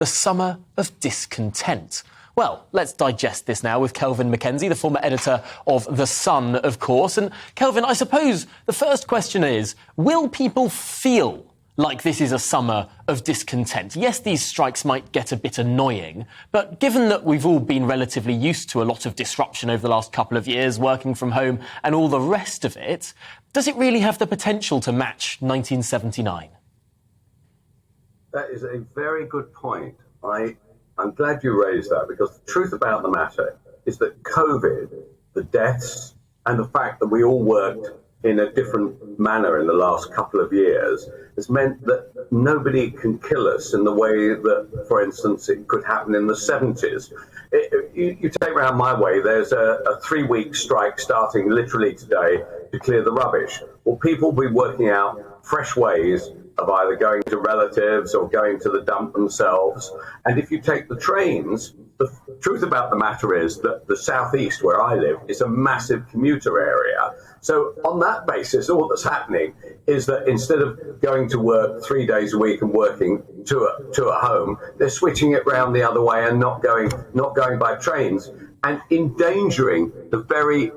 the summer of discontent. Well, let's digest this now with Kelvin Mackenzie, the former editor of The Sun, of course. And Kelvin, I suppose the first question is, will people feel like this is a summer of discontent? Yes, these strikes might get a bit annoying, but given that we've all been relatively used to a lot of disruption over the last couple of years, working from home and all the rest of it, does it really have the potential to match 1979? That is a very good point. I'm glad you raised that, because the truth about the matter is that COVID, the deaths, and the fact that we all worked in a different manner in the last couple of years has meant that nobody can kill us in the way that, for instance, it could happen in the 70s. You take around my way, there's a 3-week strike starting literally today to clear the rubbish. Well, people will be working out fresh ways of either going to relatives or going to the dump themselves. And if you take the trains, the truth about the matter is that the southeast, where I live, is a massive commuter area. So on that basis, all that's happening is that instead of going to work 3 days a week and working to a home, they're switching it round the other way and not going by trains, and endangering the very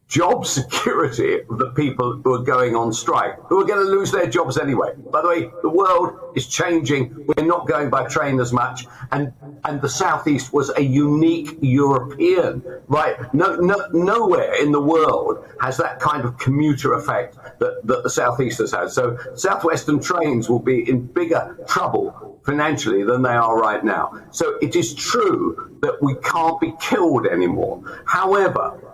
job security of the people who are going on strike, who are going to lose their jobs anyway. By the way, the world is changing. We're not going by train as much, and the southeast was a unique European, right? Nowhere in the world has that kind of commuter effect that the southeast has had. So southwestern trains will be in bigger trouble financially than they are right now. So it is true that we can't be killed anymore. However,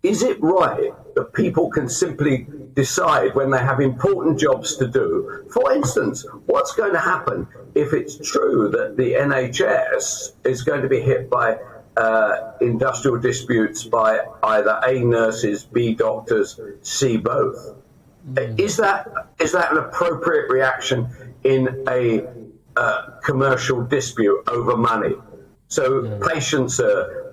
is it right that people can simply decide when they have important jobs to do? For instance, what's going to happen if it's true that the NHS is going to be hit by industrial disputes by either A, nurses, B, doctors, C, both? Is that an appropriate reaction in a commercial dispute over money? So patients are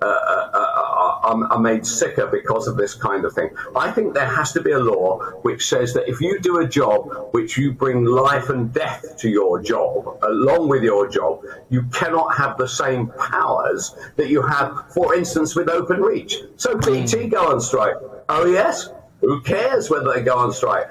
made sicker because of this kind of thing. I think there has to be a law which says that if you do a job which you bring life and death to your job, along with your job, you cannot have the same powers that you have, for instance, with Open Reach. So BT go on strike. Oh yes? Who cares whether they go on strike?